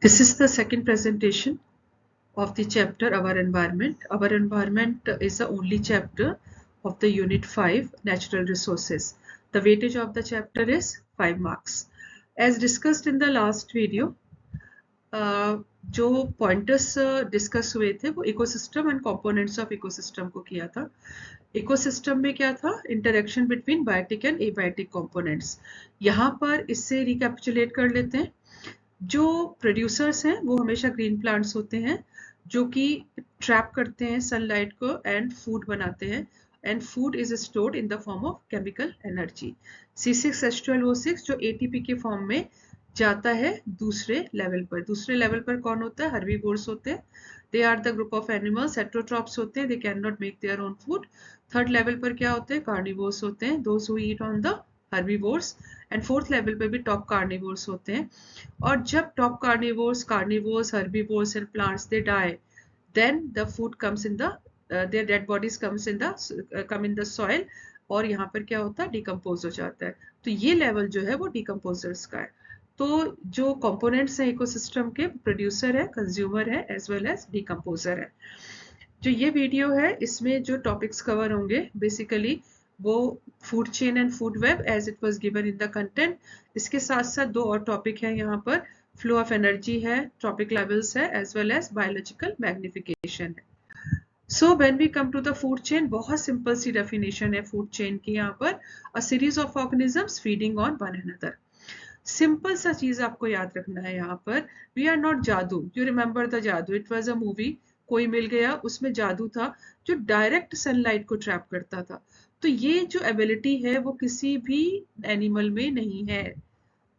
This is the second presentation of the chapter Our Environment. Our Environment is the only chapter of the Unit 5 Natural Resources. The weightage of the chapter is 5 marks. As discussed in the last video, जो pointers discuss हुए थे वो ecosystem and components of ecosystem को किया था. Ecosystem में क्या था? Interaction between biotic and abiotic components. यहाँ पर इससे रिकैपिचुलेट कर लेते हैं. जो प्रोड्यूसर्स हैं वो हमेशा ग्रीन प्लांट्स होते हैं जो कि ट्रैप करते हैं सनलाइट को एंड फूड बनाते हैं, and food is stored in the form of chemical energy. C6H12O6 जो ATP के फॉर्म में जाता है दूसरे लेवल पर. दूसरे लेवल पर कौन होता है? हर्बीवोर्स होते हैं. They are the group of animals. Heterotrophs होते हैं, they can not make their own food. Third level पर क्या होते हैं? कार्निवोर्स होते हैं, those who eat on the herbivores. And fourth level पे भी टॉप कार्निवोर्स होते हैं. और जब top carnivores, herbivores and plants they die, then the food comes in the their dead bodies come in the soil, और यहाँ पर क्या होता है? डिकम्पोज हो जाता है. तो ये लेवल जो है वो डिकम्पोजर्स का है. तो जो कंपोनेंट्स हैं इकोसिस्टम के, प्रोड्यूसर है, कंज्यूमर है, एज वेल एज डिकम्पोजर है. जो ये वीडियो है इसमें जो टॉपिक्स कवर होंगे बेसिकली वो food chain and food web as it was given in the content. इसके साथ साथ दो और टॉपिक है यहाँ पर. फ्लो ऑफ एनर्जी है, ट्रॉपिक लेवल्स है, as well as biological magnification है. So when we come to the food chain, बहुत सिंपल सी डेफिनेशन है फूड चेन की यहाँ पर. A series of organisms feeding on one another. Simple सा चीज आपको याद रखना है यहाँ पर. वी आर नॉट जादू. यू रिमेंबर द जादू? इट वाज अ मूवी, कोई मिल गया. उसमें जादू था जो डायरेक्ट सनलाइट को ट्रैप करता था. तो ये जो एबिलिटी है वो किसी भी एनिमल में नहीं है.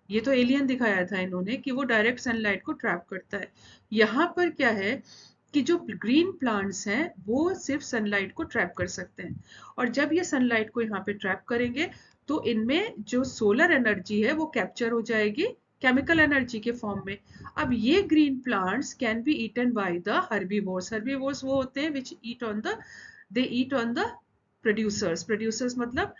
ये तो एलियन दिखाया था इन्होंने कि वो डायरेक्ट सनलाइट को ट्रैप करता है. यहाँ पर क्या है कि जो ग्रीन प्लांट्स हैं वो सिर्फ सनलाइट को ट्रैप कर सकते हैं, और जब ये सनलाइट को यहाँ पे ट्रैप करेंगे तो इनमें जो सोलर एनर्जी है वो कैप्चर हो जाएगी केमिकल एनर्जी के फॉर्म में. अब ये green plants can be eaten by the herbivores. Herbivores वो होते हैं which eat on the producers. Producers मतलब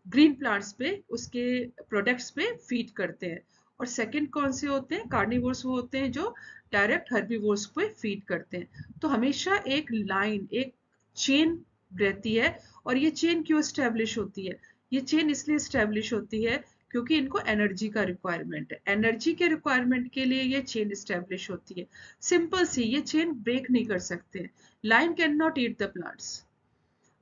ग्रीन प्लांट्स पे, उसके प्रोडक्ट्स पे फीड करते हैं. और सेकंड कौन से होते हैं? कार्निवोर्स वो होते हैं जो डायरेक्ट हर्बीवोर्स पे फीड करते हैं. तो हमेशा एक लाइन, एक चेन रहती है. और ये चेन क्यों स्टैब्लिश होती है? ये चेन इसलिए स्टैब्लिश होती है क्योंकि इनको एनर्जी का रिक्वायरमेंट है. एनर्जी के रिक्वायरमेंट के लिए ये चेन स्टैब्लिश होती है. सिंपल सी, ये चेन ब्रेक नहीं कर सकते हैं. Lion can not eat the plants.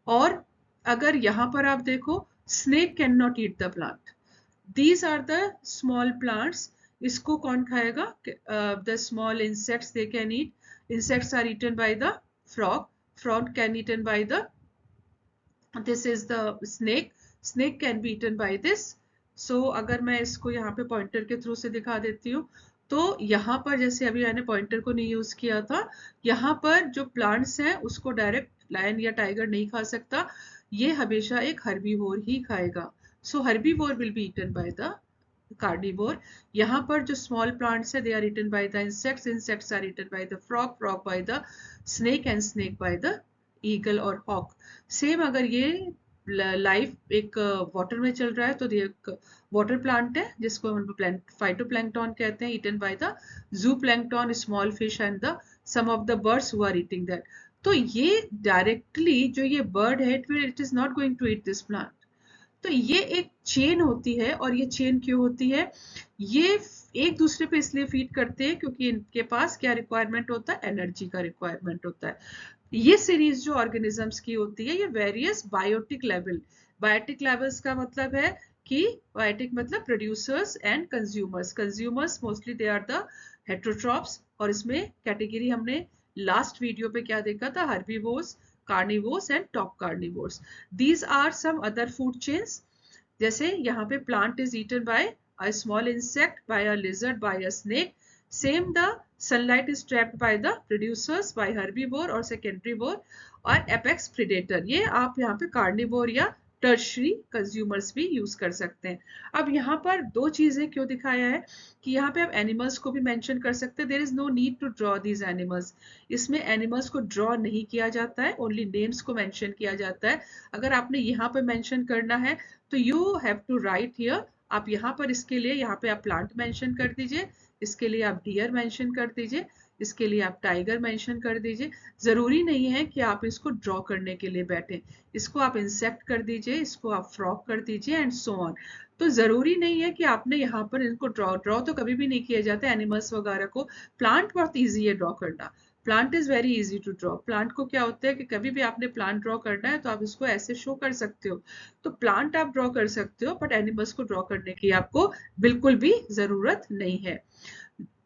और अगर यहाँ पर आप देखो, snake can not eat the plant. These are the small plants. इसको कौन खाएगा? The small insects they can eat. Insects are eaten by the frog. Frog can eaten by the, this is the snake. Snake can be eaten by this. So अगर मैं इसको यहाँ पे pointer के through से दिखा देती हूँ तो यहाँ पर, जैसे अभी मैंने पॉइंटर को नहीं यूज किया था, यहाँ पर जो प्लांट्स हैं उसको डायरेक्ट लायन या टाइगर नहीं खा सकता. ये हमेशा एक हर्बीवोर ही खाएगा. So herbivore will be eaten by the carnivore. यहाँ पर जो स्मॉल प्लांट्स है they are eaten by the insects. Insects are eaten by the frog. Frog by the snake, and snake by the eagle और hawk. Same अगर ये life एक water में चल रहा है तो एक वाटर प्लांट है जिसको हम फाइटोप्लैंक्टन कहते हैं, eaten by the zooplankton, small fish and the some of the birds who are eating that. तो ये डायरेक्टली जो ये बर्ड है it is not going to eat this plant. तो ये एक चेन होती है. और ये चेन क्यों होती है? ये एक दूसरे पे इसलिए फीड करते हैं क्योंकि इनके पास क्या रिक्वायरमेंट होता है? एनर्जी का रिक्वायरमेंट होता है. ये सीरीज जो ऑर्गेनिजम्स की होती है ये various biotic level. Biotic levels का मतलब है कि बायोटिक मतलब producers and consumers. Consumers mostly they are the heterotrophs. और इसमें कैटेगरी हमने लास्ट वीडियो पे क्या देखा था? Herbivores, carnivores and top carnivores. These are some other food chains. जैसे यहाँ पे plant is eaten by a small insect, by a lizard, by a snake. Same the sunlight is trapped by the producers, by herbivore or secondarivore और apex predator. ये आप यहाँ पे carnivore या tertiary consumers भी यूज कर सकते हैं. अब यहाँ पर दो चीजें क्यों दिखाया है कि यहाँ पे आप एनिमल्स को भी मेंशन कर सकते हैं. There is no need to draw these animals. इसमें एनिमल्स को ड्रॉ नहीं किया जाता है, ओनली नेम्स को मेंशन किया जाता है. अगर आपने यहाँ पे मेंशन करना है तो you have to write here. आप यहाँ पर इसके लिए यहाँ पे आप प्लांट मेंशन कर दीजिए, इसके लिए आप डियर मेंशन कर दीजिए, इसके लिए आप टाइगर मेंशन कर दीजिए। जरूरी नहीं है कि आप इसको ड्रॉ करने के लिए बैठे, इसको आप इंसेक्ट कर दीजिए, इसको आप फ्रॉग कर दीजिए एंड सो ऑन। तो जरूरी नहीं है कि आपने यहाँ पर इनको ड्रॉ तो कभी भी नहीं किया जाता एनिमल्स वगैरह को। प्लांट बहुत ईजी है ड्रॉ करना, plant is very easy to draw. Plant को क्या होता है कि कभी भी आपने प्लांट ड्रॉ करना है तो आप इसको ऐसे शो कर सकते हो, तो प्लांट आप ड्रॉ कर सकते हो, बट एनिमल्स को ड्रॉ करने की आपको बिल्कुल भी जरूरत नहीं है।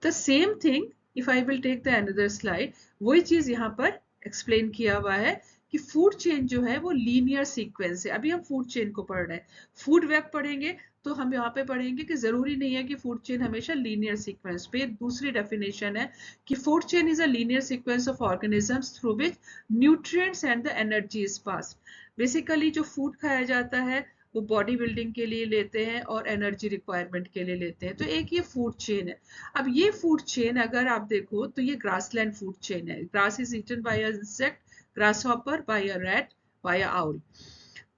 The same thing if I will take the another slide, वही चीज यहाँ पर एक्सप्लेन किया हुआ है कि फूड चेन जो है वो लीनियर सीक्वेंस है। अभी हम फूड चेन को पढ़ रहे हैं, फूड वेब पढ़ेंगे तो हम यहाँ पे पढ़ेंगे कि जरूरी नहीं है कि फूड चेन हमेशा लीनियर सीक्वेंस पे। दूसरी डेफिनेशन है कि food chain is a linear sequence of organisms through which nutrients and the energy is passed. Basically जो फूड खाया जाता है वो बॉडी बिल्डिंग के लिए लेते हैं और एनर्जी रिक्वायरमेंट के लिए लेते हैं, तो एक ये फूड चेन है। अब ये फूड चेन अगर आप देखो तो ये ग्रासलैंड फूड चेन है। Grass is eaten by a insect, grasshopper by a rat, by a owl.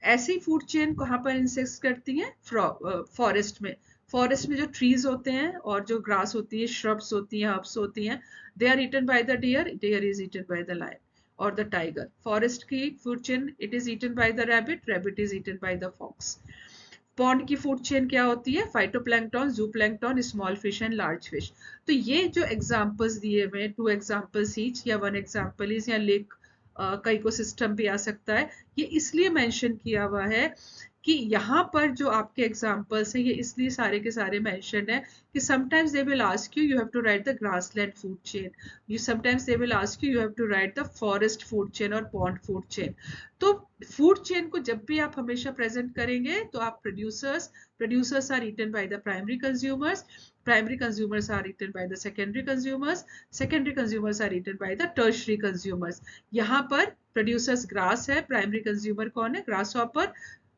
ऐसी फूड चेन कहाँ पर इंसेक्ट्स करती हैं? फॉरेस्ट में। फॉरेस्ट में जो ट्रीज होते हैं और जो ग्रास होती है, श्रब्स होती हैं, हर्ब्स होती हैं, they are eaten by the deer, deer is eaten by the lion और द टाइगर। फॉरेस्ट की food chain, it is eaten by the rabbit, rabbit is eaten by the fox. Pond की food chain क्या होती है? Phytoplankton, zooplankton, small fish and large fish. तो ये जो examples दिए हुए हैं, 2 एग्जांपल्स ईच या 1 एग्जांपल इज, या लेक का इकोसिस्टम भी आ सकता है, ये इसलिए मेंशन किया हुआ है कि यहाँ पर जो आपके एग्जांपल्स हैं ये इसलिए सारे के सारे मेंशन है कि sometimes they will ask you, you have to write the grassland food chain, you sometimes they will ask you, you have to write the forest food chain और पॉन्ड फूड चेन। तो food chain को जब भी आप हमेशा present करेंगे तो आप producers are eaten by the primary consumers, primary consumers are eaten by the secondary consumers, secondary consumers are eaten by the tertiary consumers। यहाँ पर producers grass है, primary consumer कौन है? grasshopper,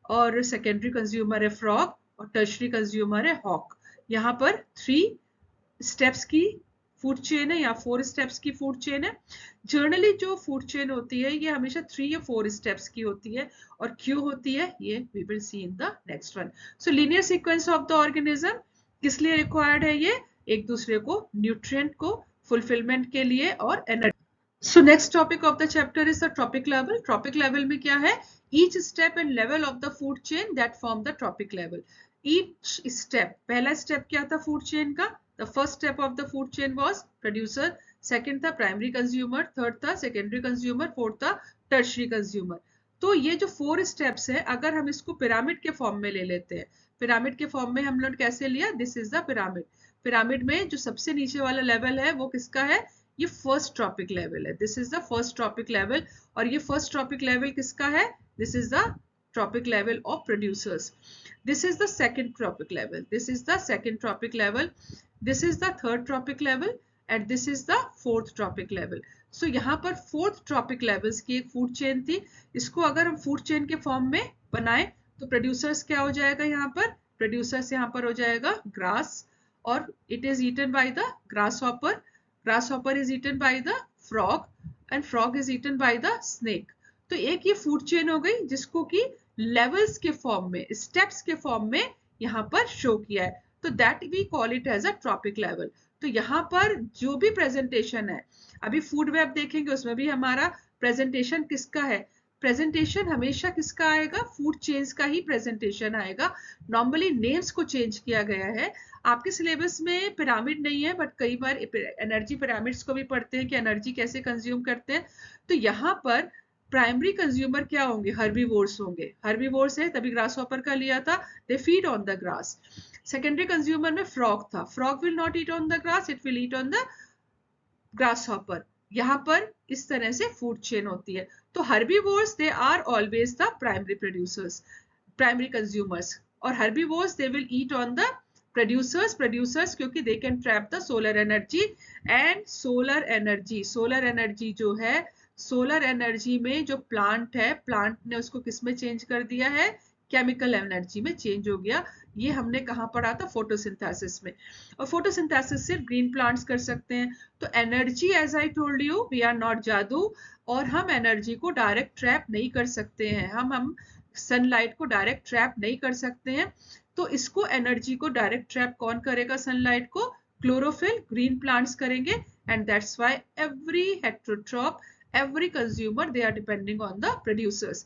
और secondary consumer है frog, और tertiary consumer है hawk। यहाँ पर 3 steps की फूड चेन है या 4 स्टेप्स की फूड चेन है। जनरली जो फूड चेन होती है ये हमेशा 3 या 4 स्टेप्स की होती है, और क्यों होती है ये we will see in the next one. So linear sequence of the organism किस लिए रिक्वायर्ड है? ये एक दूसरे को न्यूट्रिएंट को फुलफिलमेंट के लिए और energy. So next topic of the chapter is the trophic level. Trophic level में क्या है? Each step and level of the food chain that form the trophic level. Each step, पहला स्टेप क्या था फूड चेन का? The first step of the food chain was producer, second था primary consumer, third था secondary consumer, fourth था tertiary consumer। तो ये जो 4 steps है, अगर हम इसको पिरामिड के फॉर्म में ले लेते हैं, पिरामिड के फॉर्म में हम लोग कैसे लिया? This is the pyramid. Pyramid में जो सबसे नीचे वाला लेवल है वो किसका है? ये फर्स्ट ट्रॉपिक लेवल है। This is the first trophic level, और ये फर्स्ट ट्रॉपिक लेवल किसका है? This is the tropic level of producers. This is the second tropic level, this is the second tropic level, this is the third tropic level, and this is the fourth tropic level. So यहाँ पर fourth tropic levels की एक food chain थी, इसको अगर हम food chain के form में बनाएं तो producers क्या हो जाएगा? यहाँ पर producers यहाँ पर हो जाएगा grass, और it is eaten by the grasshopper, grasshopper is eaten by the frog, and frog is eaten by the snake। तो एक ये फूड चेन हो गई जिसको कि लेवल्स के फॉर्म में, स्टेप्स के फॉर्म में यहाँ पर शो किया है, तो that we call it as a trophic level. तो यहाँ पर जो भी प्रेजेंटेशन है, अभी फूड वेब देखेंगे उसमें भी हमारा प्रेजेंटेशन किसका है? प्रेजेंटेशन हमेशा किसका आएगा? फूड चेन्स का ही प्रेजेंटेशन आएगा। नॉर्मली नेम्स को चेंज किया गया है। आपके सिलेबस में पिरामिड नहीं है, बट कई बार एनर्जी पिरामिड्स को भी पढ़ते हैं कि एनर्जी कैसे कंज्यूम करते हैं। तो यहाँ पर प्राइमरी कंज्यूमर क्या होंगे? हर्बीवोर्स होंगे। हर्बीवोर्स है तभी ग्रासहॉपर का लिया था, they feed on the grass. Secondary consumer में फ्रॉग था, frog will not eat on the grass, it will eat on the grasshopper. यहाँ पर इस तरह से फूड चेन होती है। तो herbivores they are always the primary producers, primary consumers, और herbivores they will eat on the producers क्योंकि they can trap the solar energy, and solar energy जो है, सोलर एनर्जी में जो प्लांट है, प्लांट ने उसको किस में चेंज कर दिया है? केमिकल एनर्जी में चेंज हो गया। ये हमने कहाँ पढ़ा था? फोटोसिंथेसिस में। और फोटोसिंथेसिस सिर्फ ग्रीन प्लांट्स कर सकते हैं। तो energy, as I told you, we are not जादू, और हम एनर्जी को डायरेक्ट ट्रैप नहीं कर सकते हैं। हम सनलाइट को डायरेक्ट ट्रैप नहीं कर सकते हैं। तो इसको एनर्जी को डायरेक्ट ट्रैप कौन करेगा? सनलाइट को क्लोरोफिल ग्रीन प्लांट्स करेंगे, and that's why every heterotroph, every consumer, they are depending on the producers.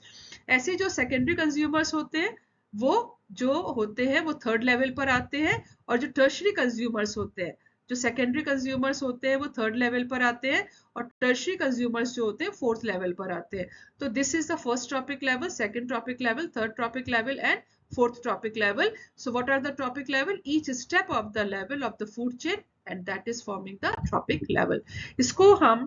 ऐसे जो सेकेंडरी कंज्यूमर्स होते हैं वो जो होते हैं वो थर्ड लेवल पर आते हैं, और जो टर्शरी कंज्यूमर्स होते हैं, जो सेकेंडरी कंज्यूमर्स होते हैं वो थर्ड लेवल पर आते हैं, और टर्शरी कंज्यूमर्स जो होते हैं फोर्थ लेवल पर आते हैं। तो this is the first trophic level, second trophic level, third trophic level and fourth tropic level. So what are the tropic level? Each step of the level of the food chain, and that is forming the tropic level. इसको हम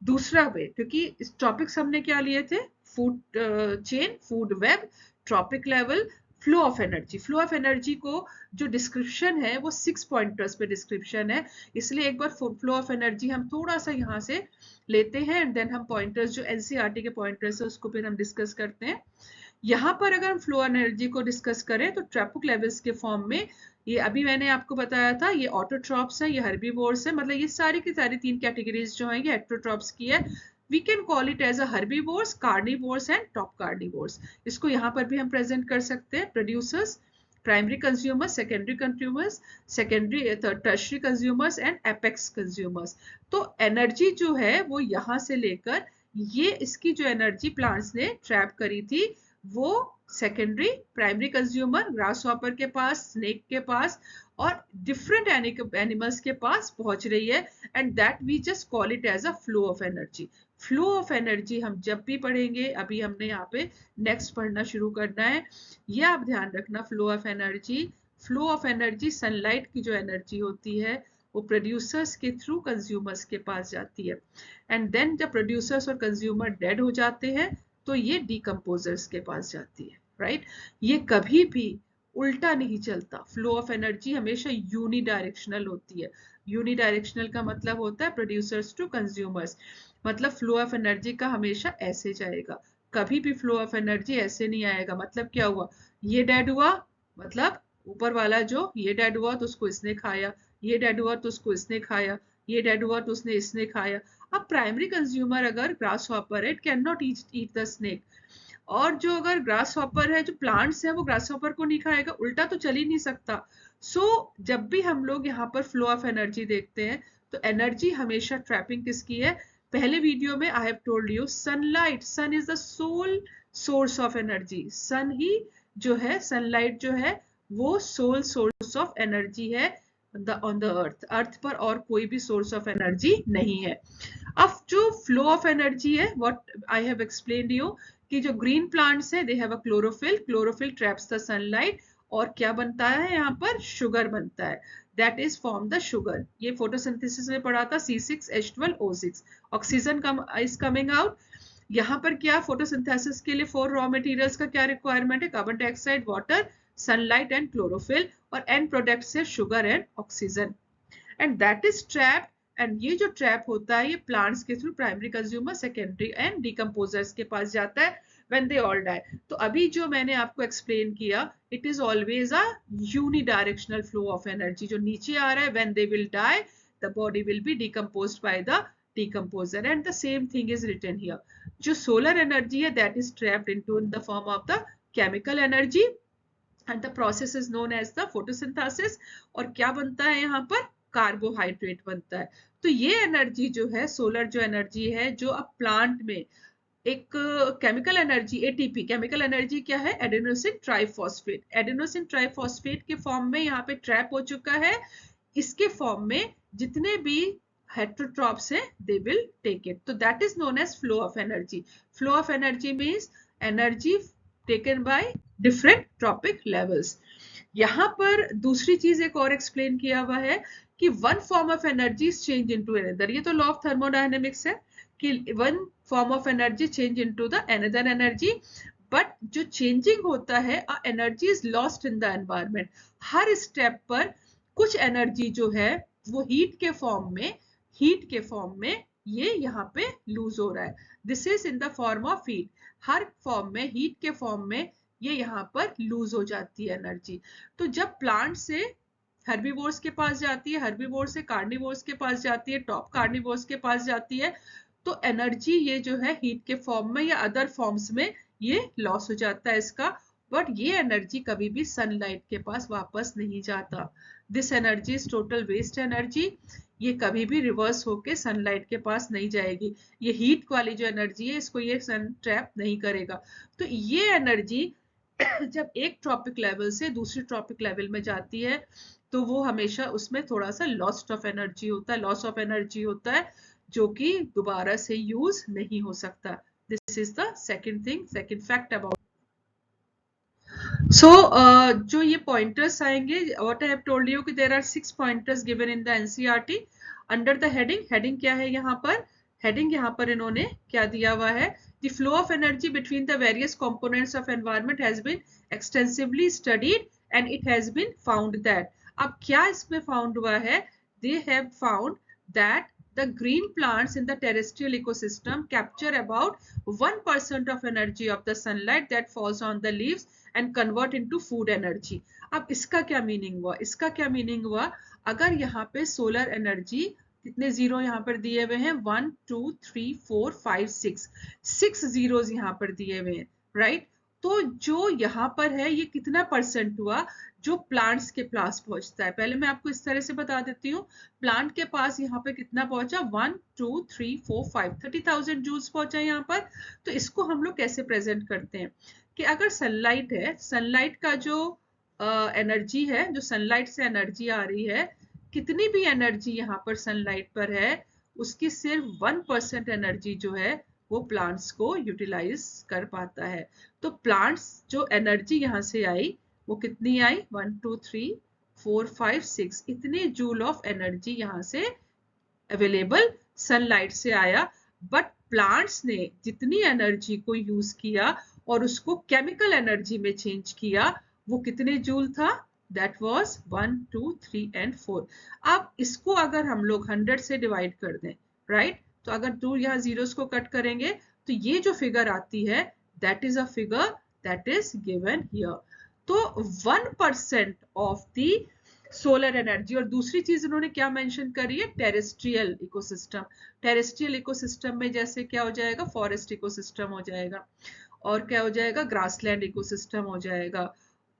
दूसरा वे, क्योंकि इस topics हमने क्या लिए थे, food chain, food web, trophic level, flow of energy. Flow of energy को जो डिस्क्रिप्शन है वो 6 पॉइंटर्स पे डिस्क्रिप्शन है, इसलिए एक बार फ्लो ऑफ एनर्जी हम थोड़ा सा यहाँ से लेते हैं, एंड देन हम पॉइंटर्स जो एनसीईआरटी के पॉइंटर्स है उसको फिर हम डिस्कस करते हैं। यहाँ पर अगर हम फ्लो एनर्जी को डिस्कस करें तो ट्रॉपिक लेवल्स के फॉर्म में, ये अभी मैंने आपको बताया था, ये ऑटोट्रॉप्स है, ये हर्बीवोर्स है, मतलब ये सारी की सारी 3 कैटेगरीज जो हैं ये हेटेरोट्रॉप्स की है। We can call it as a herbivores, carnivores and top carnivores. इसको यहाँ पर भी हम प्रेजेंट कर सकते हैं, producers, primary consumers, secondary consumers, secondary tertiary consumers and apex consumers. तो एनर्जी जो है वो यहाँ से लेकर ये इसकी जो एनर्जी प्लांट्स ने ट्रैप करी थी वो secondary, primary consumer, grass hopper के पास, स्नेक के पास और डिफरेंट एनिमल्स के पास पहुंच रही है, and that we just call it as a flow of energy. Flow of energy हम जब भी पढ़ेंगे, अभी हमने यहाँ पे नेक्स्ट पढ़ना शुरू करना है, ये आप ध्यान रखना, flow of energy. Flow of energy sunlight की जो एनर्जी होती है वो प्रोड्यूसर्स के थ्रू कंज्यूमर्स के पास जाती है, एंड देन जब प्रोड्यूसर्स और कंज्यूमर डेड हो जाते हैं तो ये डिकम्पोजर्स के पास जाती है, राइट? ये कभी भी उल्टा नहीं चलता। फ्लो ऑफ एनर्जी हमेशा यूनिडायरेक्शनल होती है। यूनिडायरेक्शनल का मतलब होता है प्रोड्यूसर्स टू कंज्यूमर्स, मतलब फ्लो ऑफ एनर्जी का हमेशा ऐसे जाएगा, कभी भी फ्लो ऑफ एनर्जी ऐसे नहीं आएगा। मतलब क्या हुआ, ये डेड हुआ, मतलब ऊपर वाला जो ये डेड हुआ तो उसको इसने खाया, ये डेड हुआ तो उसको इसने खाया, ये डेड हुआ तो उसने इसने खाया। अब प्राइमरी कंज्यूमर अगर ग्रास हॉपर है, it can not eat the snake, और जो अगर ग्रास हॉपर है, जो प्लांट्स है वो ग्रास हॉपर को नहीं खाएगा, उल्टा तो चल ही नहीं सकता। सो जब भी हम लोग यहाँ पर फ्लो ऑफ एनर्जी देखते हैं तो एनर्जी हमेशा ट्रैपिंग किसकी है? पहले वीडियो में I have told you, sunlight, sun is the sole source of energy. Sun ही जो है, सनलाइट जो है वो सोल सोर्स ऑफ एनर्जी है ऑन द अर्थ। अर्थ पर और कोई भी सोर्स ऑफ एनर्जी नहीं है। अब जो फ्लो ऑफ एनर्जी है, what I have explained you, कि जो ग्रीन प्लांट्स है they have a chlorophyll, chlorophyll traps the sunlight, और क्या बनता है यहाँ पर? शुगर बनता है, that is form the sugar. ये फोटोसिंथेसिस में पढ़ा था, C6H12O6, oxygen is coming out. यहाँ पर क्या फोटोसिंथेसिस के लिए 4 रॉ मटेरियल्स का क्या रिक्वायरमेंट है? Carbon dioxide, water, sunlight and chlorophyll, और एंड प्रोडक्ट्स है sugar and oxygen, and that is trapped. And ये जो ट्रैप होता है ये प्लांट्स के through primary consumer, secondary and decomposers के पास जाता है व्हेन दे ऑल डाई। तो अभी जो मैंने आपको एक्सप्लेन किया, it is always a unidirectional flow of energy. जो नीचे आ रहा है, when they will die the body will be decomposed by the decomposer, and the same thing is written here. जो solar energy है that is trapped into in the form of the chemical energy, and the process is known as the photosynthesis। और क्या बनता है यहाँ पर? Carbohydrate बनता है। तो ये एनर्जी जो है, सोलर जो एनर्जी है, जो अब प्लांट में एक chemical energy, ATP, chemical energy क्या है? Adenosine triphosphate. एडेनोसिन ट्राइफॉस्फेट के फॉर्म में यहाँ पे ट्रैप हो चुका है। इसके फॉर्म में जितने भी heterotrophs हैं, they will take it. So that is known as flow of energy. Flow of energy means energy taken by different tropic levels. यहाँ पर दूसरी चीज एक और एक्सप्लेन किया हुआ है कि one form of energy is changed into another. ये तो लॉ ऑफ थर्मोडायनेमिक्स है कि one form of energy change into the another energy, but जो चेंजिंग होता है, energy is lost in the environment. Her step पर कुछ एनर्जी जो है वो हीट के फॉर्म में ये यहाँ पे लूज हो रहा है। This is in the form of heat. Her form में, हीट के फॉर्म में ये यहाँ पर लूज हो जाती है एनर्जी। तो जब प्लांट से हर्बीवोर्स के पास जाती है, हर्बीवोर्स से कार्निवोर्स के पास जाती है, टॉप कार्निवोर्स के पास जाती है, तो एनर्जी ये जो है हीट के फॉर्म में या अदर फॉर्म्स में ये लॉस हो जाता है इसका, बट ये एनर्जी कभी भी सनलाइट के पास वापस नहीं जाता। This energy is total waste energy, ये कभी भी रिवर्स होके सनलाइट के पास नहीं जाएगी, ये हीट वाली जो एनर्जी है इसको ये सन ट्रैप नहीं करेगा। तो ये एनर्जी जब एक ट्रॉपिक लेवल से दूसरी ट्रॉपिक लेवल में जाती है तो वो हमेशा उसमें थोड़ा सा लॉस ऑफ एनर्जी होता है जो कि दोबारा से यूज नहीं हो सकता। This is the second fact about. So जो ये पॉइंटर्स आएंगे, what I have told you कि there are 6 pointers given in the NCERT under the heading क्या है यहाँ पर, हेडिंग यहाँ पर इन्होंने क्या दिया हुआ है, the flow of energy between the various components of environment has been extensively studied and it has been found that. अब क्या इसमें फाउंड हुआ है, they have found that the green plants in the terrestrial ecosystem capture about 1% of energy of the sunlight that falls on the leaves and convert into food energy। अब इसका क्या meaning हुआ, इसका क्या मीनिंग हुआ, अगर यहाँ पे सोलर एनर्जी, कितने जीरो यहाँ पर दिए हुए हैं, 1 2 3 4 5 6 जीरोस यहाँ पर दिए हुए हैं, राइट। तो जो यहाँ पर है ये कितना परसेंट हुआ जो प्लांट्स के पास पहुंचता है, पहले मैं आपको इस तरह से बता देती हूँ। प्लांट के पास यहाँ पे कितना पहुंचा, 1 2 3 4 5 30,000 जूल्स पहुंचा यहाँ पर। तो इसको हम लोग कैसे प्रेजेंट करते हैं कि अगर सनलाइट है, सनलाइट का जो एनर्जी है, जो सनलाइट से एनर्जी आ रही है, कितनी भी एनर्जी यहाँ पर सनलाइट पर है उसकी सिर्फ 1% एनर्जी जो है वो प्लांट्स को यूटिलाइज कर पाता है। तो प्लांट्स जो एनर्जी यहाँ से आई वो कितनी आई, 1 2 3 4 5 6 इतने जूल ऑफ एनर्जी यहाँ से अवेलेबल सनलाइट से आया। बट प्लांट्स ने जितनी एनर्जी को यूज किया और उसको केमिकल एनर्जी में चेंज किया वो कितने जूल था, दैट वाज 1 2 3 एंड 4। अब इसको अगर हम लोग 100 से डिवाइड कर दें, राइट, तो अगर 2 यहाँ जीरोस को कट करेंगे तो ये जो फिगर आती है that is a figure that is given here. तो 1% ऑफ द सोलर एनर्जी। और दूसरी चीज इन्होंने क्या मेंशन करी है, टेरेस्ट्रियल इकोसिस्टम। टेरेस्ट्रियल इकोसिस्टम में जैसे क्या हो जाएगा, फॉरेस्ट इकोसिस्टम हो जाएगा, और क्या हो जाएगा, ग्रासलैंड इकोसिस्टम हो जाएगा।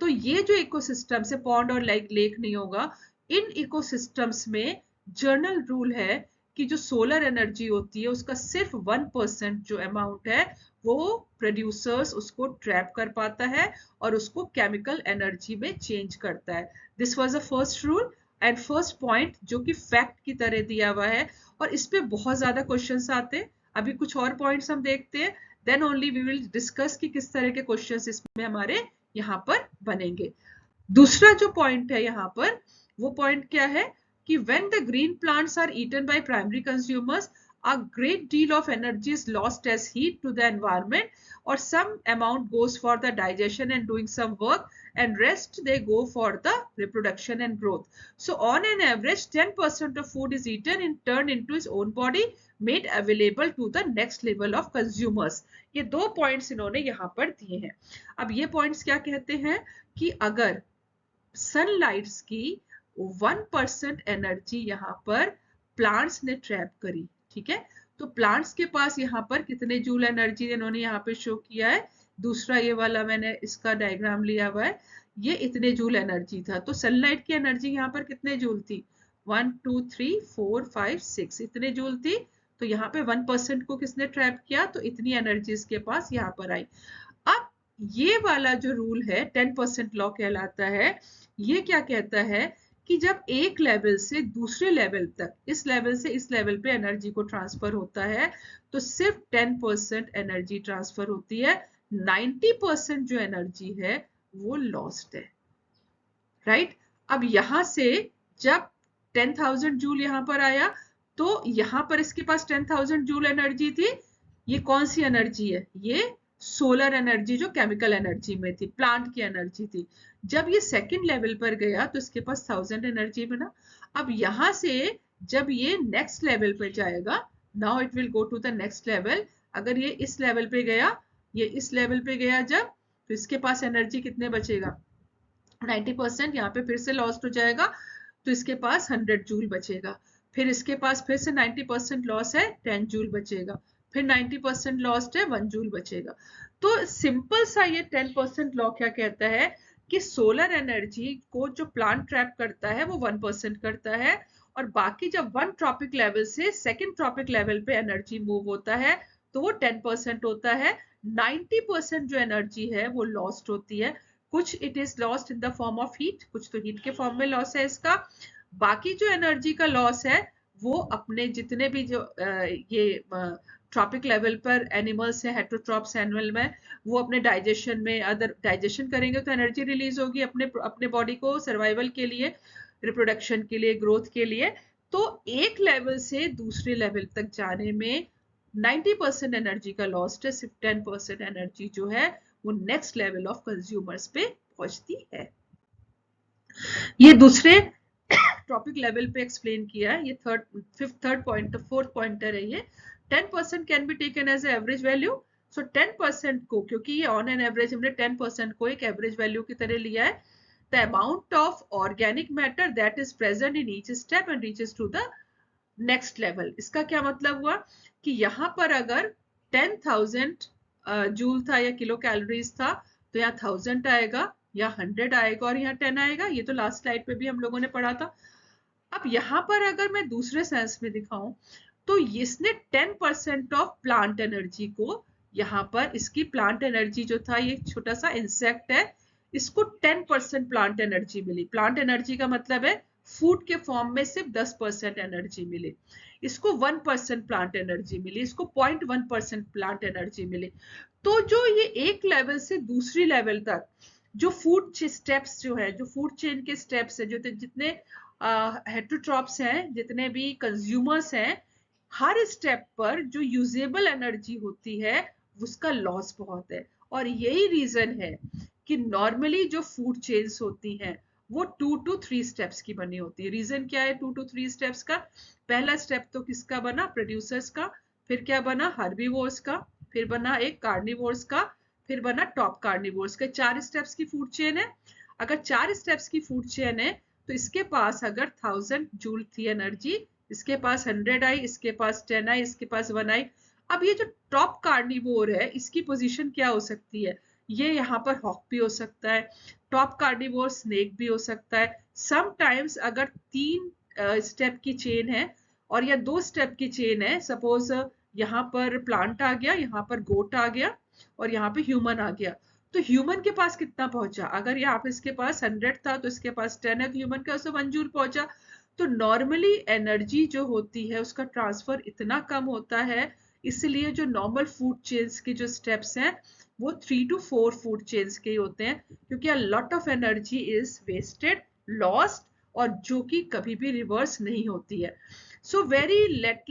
तो ये जो इकोसिस्टम से पॉन्ड और लेक नहीं होगा, इन इकोसिस्टम्स में जनरल रूल है कि जो सोलर एनर्जी होती है उसका सिर्फ 1% जो अमाउंट है वो प्रोड्यूसर्स उसको ट्रैप कर पाता है और उसको केमिकल एनर्जी में चेंज करता है। This was the first rule and first point जो कि फैक्ट की तरह दिया हुआ है, और इस पे बहुत ज्यादा क्वेश्चंस आते हैं। अभी कुछ और पॉइंट्स हम देखते हैं, then only we will discuss कि किस तरह के क्वेश्चंस इसमें हमारे यहाँ पर बनेंगे। दूसरा जो पॉइंट है यहाँ पर, वो पॉइंट क्या है कि when the green plants are eaten by primary consumers, a great deal of energy is lost as heat to the environment, or some amount goes for the digestion and doing some work, and rest they go for the reproduction and growth. So on an average 10% of food is eaten and turned into its own body, made available to the next level of consumers। ये दो points इन्होंने यहाँ पर दिए हैं। अब ये points क्या कहते हैं कि अगर सनलाइट्स की 1% एनर्जी यहाँ पर प्लांट्स ने ट्रैप करी, ठीक है, तो प्लांट्स के पास यहाँ पर कितने जूल एनर्जी इन्होंने यहाँ पे शो किया है, दूसरा ये वाला मैंने इसका डायग्राम लिया हुआ है, ये इतने जूल एनर्जी था। तो सनलाइट की एनर्जी यहाँ पर कितने जूल थी, 1 2 3 4 5 6 इतने जूल थी। तो यहाँ पे 1% को किसने ट्रैप किया, तो इतनी एनर्जी इसके पास यहाँ पर आई। अब ये वाला जो रूल है 10% लॉ कहलाता है, ये क्या कहता है कि जब एक लेवल से दूसरे लेवल तक, इस लेवल से इस लेवल पे एनर्जी को ट्रांसफर होता है तो सिर्फ 10% एनर्जी ट्रांसफर होती है, 90% जो एनर्जी है वो लॉस्ट है, राइट। अब यहां से जब 10,000 जूल यहां पर आया तो यहां पर इसके पास 10,000 जूल एनर्जी थी, ये कौन सी एनर्जी है, ये सोलर एनर्जी जो केमिकल एनर्जी में थी, प्लांट की एनर्जी थी। जब ये सेकंड लेवल पर गया तो इसके पास 1000 एनर्जी बना। अब यहां से जब ये नेक्स्ट लेवल पे जाएगा, now it will go to the next level. अगर ये इस लेवल पे गया, ये इस लेवल पे गया जब, तो इसके पास एनर्जी कितने बचेगा, 90%। यहाँ पे फिर से लॉस्ट हो जाएगा तो इसके पास 100 जूल बचेगा। फिर इसके पास फिर से 90% लॉस है, 10 जूल बचेगा। फिर 90% लॉस्ट है, 1 जूल बचेगा। तो सिंपल सा ये 10% लॉ क्या कहता है कि सोलर एनर्जी को जो प्लांट ट्रैप करता है वो 1% करता है, और बाकी जब 1 ट्रॉपिक लेवल से 2nd ट्रॉपिक लेवल पे एनर्जी मूव होता है तो वो 10% होता है। 90% जो एनर्जी है वो लॉस्ट होती है। कुछ it is lost in the form of heat, कुछ तो हीट के फॉर्म में लॉस है इसका। बाकी जो एनर्जी का लॉस है वो अपने जितने भी जो ये ट्रॉपिक लेवल पर एनिमल्स हैं, हेटरोट्रॉप्स एनिमल में, वो अपने डाइजेशन में, अदर डाइजेशन करेंगे तो एनर्जी रिलीज होगी अपने अपने बॉडी को सर्वाइवल के लिए, रिप्रोडक्शन के लिए, ग्रोथ के लिए। तो एक लेवल से दूसरे लेवल तक जाने में 90% एनर्जी का लॉस्ट है, सिर्फ 10% एनर्जी जो है वो नेक्स्ट लेवल ऑफ कंज्यूमर्स पे पहुंचती है। ये दूसरे टॉपिक लेवल पे एक्सप्लेन किया है। ये फोर्थ पॉइंटर है ये। 10% can be taken as average value. So 10% को, क्योंकि ये ऑन एन एवरेज हमने 10% को एक एवरेज वैल्यू की तरह लिया है, the amount of organic matter that is present in each step and reaches to the next level। इसका क्या मतलब हुआ कि यहाँ पर अगर 10,000 जूल था या किलो कैलोरीज था तो यहाँ 1000 आएगा या 100 आएगा और यहाँ 10 आएगा। ये तो लास्ट स्लाइड पे भी हम लोगों ने पढ़ा था। अब यहाँ पर अगर मैं दूसरे सेंस में दिखाऊं तो इसने 10% ऑफ प्लांट एनर्जी को, यहाँ पर इसकी प्लांट एनर्जी जो था, ये छोटा सा इंसेक्ट है, इसको 10% प्लांट एनर्जी मिली। प्लांट एनर्जी का मतलब है फूड के फॉर्म में सिर्फ 10% एनर्जी मिली। इसको 1% प्लांट एनर्जी मिली, इसको 0.1% प्लांट एनर्जी मिली। तो जो ये एक लेवल से दूसरी लेवल तक जो फूड स्टेप्स जो है, जो फूड चेन के स्टेप्स है, जो जितने हेटरोट्रॉप्स हैं, जितने भी कंज्यूमर्स हैं, हर स्टेप पर जो यूजेबल एनर्जी होती है उसका लॉस बहुत है। और यही रीजन है कि नॉर्मली जो फूड चेन्स होती हैं वो 2 to 3 स्टेप्स की बनी होती है। रीजन क्या है 2 to 3 स्टेप्स का? पहला स्टेप तो किसका बना? प्रोड्यूसर्स का। फिर क्या बना? हर्बीवोर्स का। फिर बना एक कार्निवोर्स का। फिर बना टॉप कार्निवोर्स का। 4 स्टेप्स की फूड चेन है। अगर 4 स्टेप्स की फूड चेन है तो इसके पास अगर 1000 जूल थी एनर्जी, इसके पास 100 आई, इसके पास 10 आई, इसके पास 1 आई। अब ये जो टॉप कार्निवोर है इसकी पोजीशन क्या हो सकती है? ये यहाँ पर हॉक भी हो सकता है, टॉप कार्निवोर स्नेक भी हो सकता है। समटाइम्स अगर 3 स्टेप की चेन है और या 2 स्टेप की चेन है, सपोज यहाँ पर प्लांट आ गया, यहाँ पर गोट आ गया और यहाँ पे ह्यूमन आ गया, तो ह्यूमन के पास कितना पहुंचा? अगर यहाँ पे इसके पास 100 था तो इसके पास 10 है, तो ह्यूमन के पास 1 जूल पहुंचा। तो नॉर्मली एनर्जी जो होती है उसका ट्रांसफर इतना कम होता है, इसलिए जो नॉर्मल फूड चेन्स के जो स्टेप्स हैं वो 3 to 4 फूड चेन्स के ही होते हैं, क्योंकि a lot of energy is wasted, lost, और जो कि कभी भी रिवर्स नहीं होती है। So very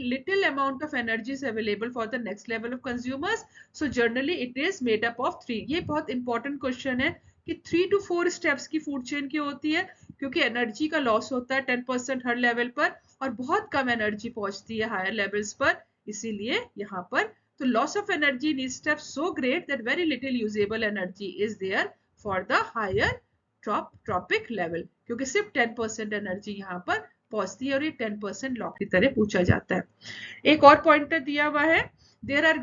little amount of energy is available for the next level of consumers. So generally it is made up of 3। ये बहुत important question है कि 3 to 4 steps की food chain की होती है, क्योंकि एनर्जी का लॉस होता है 10% हर लेवल पर और बहुत कम एनर्जी पहुंचती है हायर लेवल्स पर। इसीलिए यहाँ पर तो loss of energy in step so great that very little usable energy is there for the higher trophic level, क्योंकि सिर्फ 10% एनर्जी यहाँ पर पहुंचती है और ये 10% लॉ की तरह पूछा जाता है। एक और पॉइंटर दिया हुआ है, there are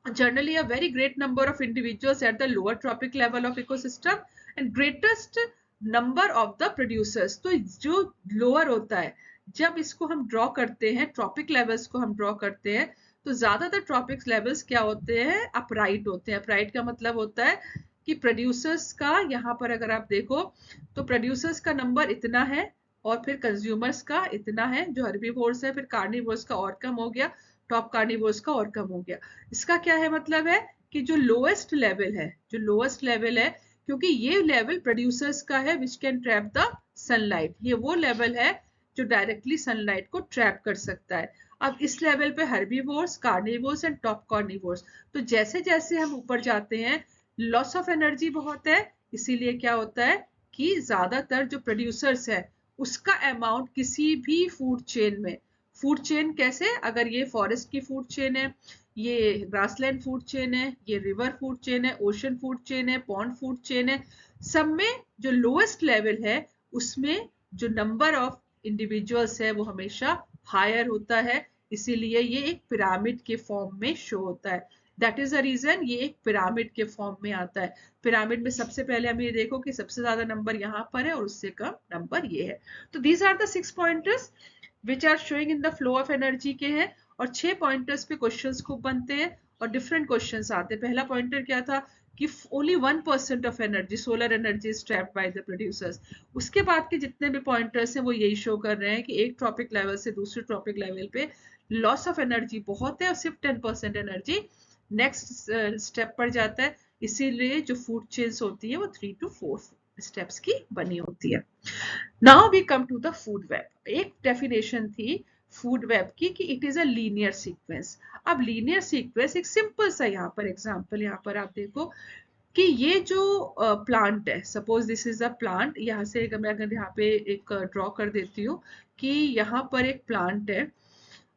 generally a very great number of individuals at the lower tropic level of ecosystem and greatest number of the producers। तो जो लोअर होता है, जब इसको हम ड्रॉ करते हैं, ट्रॉपिक लेवल्स को हम ड्रॉ करते हैं, तो ज्यादातर ट्रॉपिक लेवल्स क्या होते हैं? अपराइट होते हैं। अपराइट का मतलब होता है कि प्रोड्यूसर्स का, यहाँ पर अगर आप देखो तो प्रोड्यूसर्स का नंबर इतना है और फिर कंज्यूमर्स का इतना है, जो हर्बीवोर्स है, फिर कार्निवोर्स का और कम हो गया, टॉप कार्निवोर्स का और कम हो गया। इसका क्या है मतलब है कि जो लोएस्ट लेवल है, जो लोएस्ट लेवल है, क्योंकि ये लेवल प्रोड्यूसर्स का है which can trap the sunlight, ये वो लेवल है जो डायरेक्टली सनलाइट को ट्रैप कर सकता है। अब इस लेवल पे herbivores, carnivores and top carnivores, तो जैसे जैसे हम ऊपर जाते हैं लॉस ऑफ एनर्जी बहुत है, इसीलिए क्या होता है कि ज्यादातर जो प्रोड्यूसर्स है उसका अमाउंट किसी भी फूड चेन में, फूड चेन कैसे? अगर ये फॉरेस्ट की फूड चेन है, ये ग्रासलैंड फूड चेन है, ये रिवर फूड चेन है, ओशन फूड चेन है, पॉन्ड फूड चेन है, सब में जो लोएस्ट लेवल है उसमें जो नंबर ऑफ इंडिविजुअल्स है वो हमेशा हायर होता है, इसीलिए ये एक पिरामिड के फॉर्म में शो होता है। दैट इज द रीजन ये एक पिरामिड के फॉर्म में आता है। पिरामिड में सबसे पहले हम ये देखो कि सबसे ज्यादा नंबर यहाँ पर है और उससे कम नंबर ये है। तो these are the 6 pointers which are showing in the flow of energy के हैं, और 6 पॉइंटर्स पे क्वेश्चंस खूब बनते हैं और डिफरेंट क्वेश्चंस आते हैं। पहला पॉइंटर क्या था कि only 1% of energy, solar energy is trapped by the producers. उसके बाद के जितने भी पॉइंटर्स हैं वो यही शो कर रहे हैं कि एक ट्रॉपिक लेवल से दूसरे ट्रॉपिक लेवल पे लॉस ऑफ एनर्जी बहुत है और सिर्फ 10% एनर्जी नेक्स्ट स्टेप पर जाता है। इसीलिए जो फूड चेन्स होती है वो 3 to 4 स्टेप्स की बनी होती है। Now we come to the food web. एक डेफिनेशन थी फूड वेब की कि it is a linear sequence. अब लीनियर सीक्वेंस एक सिंपल सा यहाँ पर एग्जांपल, यहाँ पर आप देखो कि ये जो प्लांट है, suppose this is a plant, यहाँ से मैं अगर यहाँ पे एक ड्रॉ कर देती हूँ कि यहाँ पर एक प्लांट है।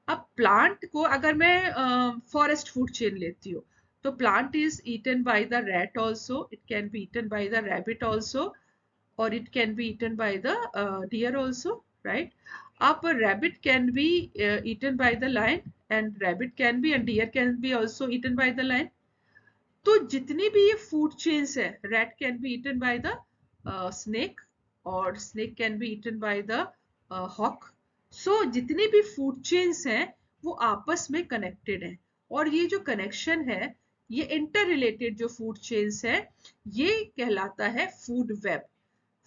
अब प्लांट को अगर मैं फॉरेस्ट फूड चेन लेती हूँ तो plant is eaten by the rat also, it can be eaten by the rabbit also, or it can be eaten by the deer also, right? Up a rabbit can be eaten by the lion, and rabbit can be and deer can be also eaten by the lion. तो जितनी भी ये food chains है, rat can be eaten by the snake और snake can be eaten by the hawk. So जितनी भी food chains हैं वो आपस में कनेक्टेड हैं, और ये जो कनेक्शन है, ये इंटर रिलेटेड जो फूड चेन्स है, ये कहलाता है फूड वेब।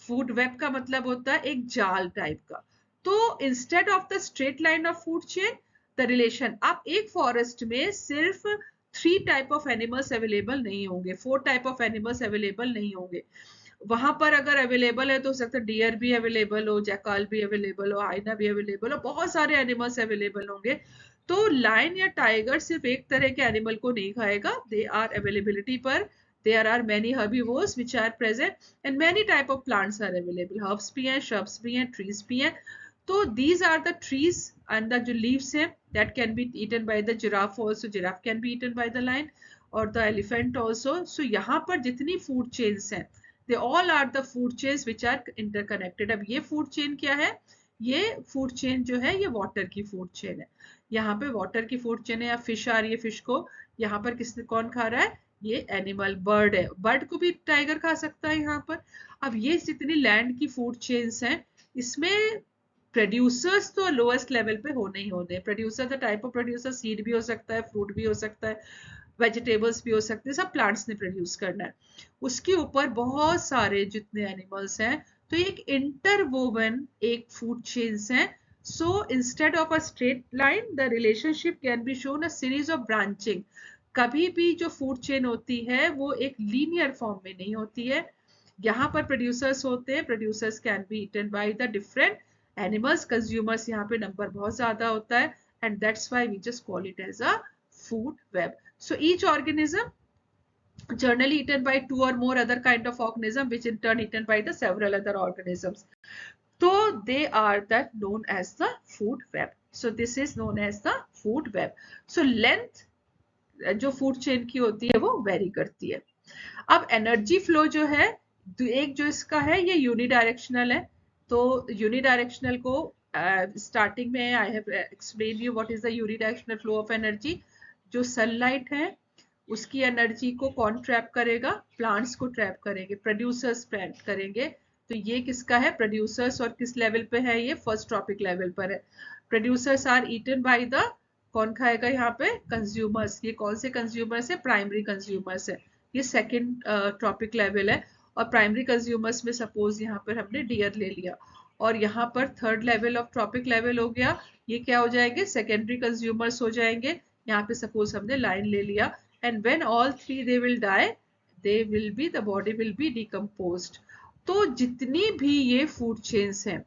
फूड वेब का मतलब होता है एक जाल टाइप का। तो instead of the straight line of food chain, the relation, आप एक फॉरेस्ट में सिर्फ 3 टाइप ऑफ एनिमल्स अवेलेबल नहीं होंगे, 4 टाइप ऑफ एनिमल्स अवेलेबल नहीं होंगे। वहां पर अगर अवेलेबल है तो हो सकता है डियर भी अवेलेबल हो, जैकाल भी अवेलेबल हो, हाइना भी अवेलेबल हो, बहुत सारे एनिमल्स अवेलेबल होंगे। तो लायन या टाइगर सिर्फ एक तरह के एनिमल को नहीं खाएगा, दे आर अवेलेबिलिटी पर there are many herbivores which are present and many type of plants are available, herbs भी हैं, shrubs भी हैं, trees भी हैं। तो these are the trees and the जो leaves हैं that can be eaten by the giraffe also, giraffe can be eaten by the lion और the elephant also। so यहाँ पर जितनी food chains हैं, they all are the food chains which are interconnected। अब ये food chain क्या है? ये food chain जो है ये water की food chain है। यहाँ पे water की food chain है, या fish आ रही है, fish को यहाँ पर किसने कौन खा रहा है? ये एनिमल, बर्ड है, बर्ड को भी टाइगर खा सकता है यहाँ पर। अब ये जितनी लैंड की फूड चेन्स हैं, इसमें प्रोड्यूसर्स तो लोएस्ट लेवल पे होने ही होने। Producer, the type of producer, seed भी हो सकता है, फ्रूट भी हो सकता है, वेजिटेबल्स भी हो सकते हैं, सब प्लांट्स ने प्रोड्यूस करना है। उसके ऊपर बहुत सारे जितने एनिमल्स हैं, तो एक इंटरवोवन एक फूड चेन्स है। So instead of a straight line, the relationship can be shown a series of branching. कभी भी जो फूड चेन होती है वो एक लीनियर फॉर्म में नहीं होती है। यहाँ पर प्रोड्यूसर्स होते हैं, producers can be eaten by the different animals, consumers यहाँ पे नंबर बहुत ज्यादा होता है, and that's why we just call it as a food web. So each organism generally eaten by 2 or more other kind of organism which in turn eaten by the several other organisms. So they are that known as the food web. So this is known as the food web. So length जो food chain की होती है वो very करती है। अब energy flow जो है, एक जो इसका है ये यूनिडायरेक्शनल है। तो यूनिडायरेक्शनल को स्टार्टिंग में I have explain you what is the unidirectional flow of energy. जो सनलाइट है उसकी एनर्जी को कौन ट्रैप करेगा? प्लांट्स को ट्रैप करेंगे, प्रोड्यूसर्स ट्रैप करेंगे। तो ये किसका है? प्रोड्यूसर्स। और किस लेवल पे है ये? फर्स्ट ट्रॉपिक लेवल पर है। Producers are eaten by the, कौन खाएगा यहाँ पे? कंज्यूमर्स। ये कौन से कंज्यूमर्स है? प्राइमरी कंज्यूमर्स है। ये सेकेंड ट्रॉपिक लेवल है। और प्राइमरी कंज्यूमर्स में सपोज यहाँ पर हमने डियर ले लिया, और यहाँ पर third level of trophic level हो गया। ये क्या हो जाएंगे? सेकेंडरी कंज्यूमर्स हो जाएंगे। यहाँ पे सपोज हमने लाइन ले लिया, and when all three they will die, they will be, the body will be decomposed। तो जितनी भी ये फूड चेन्स हैं,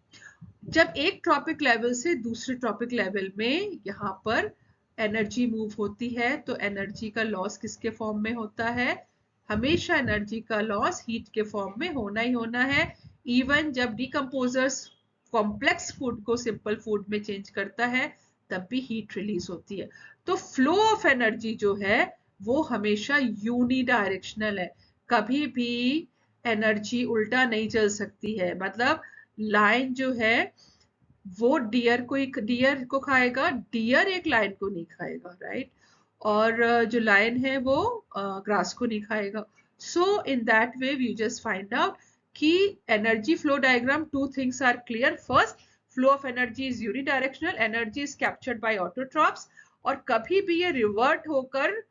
जब एक ट्रॉपिक लेवल से दूसरे ट्रॉपिक लेवल में यहाँ पर एनर्जी मूव होती है, तो एनर्जी का लॉस किसके फॉर्म में होता है? हमेशा एनर्जी का लॉस हीट के फॉर्म में होना ही होना है। इवन जब डिकम्पोजर्स कॉम्प्लेक्स फूड को सिंपल फूड में चेंज करता है, तब भी हीट रिलीज होती है। तो फ्लो ऑफ एनर्जी जो है वो हमेशा यूनिडायरेक्शनल है। कभी भी एनर्जी उल्टा नहीं चल सकती है। मतलब लाइन जो है वो डियर को खाएगा, डियर एक लाइन को नहीं खाएगा, राइट? और जो लायन है वो ग्रास को नहीं खाएगा. So in that way we just find out कि energy flow diagram, two things are clear. First, flow of energy is unidirectional, energy is captured by autotrophs, और कभी भी ये रिवर्ट होकर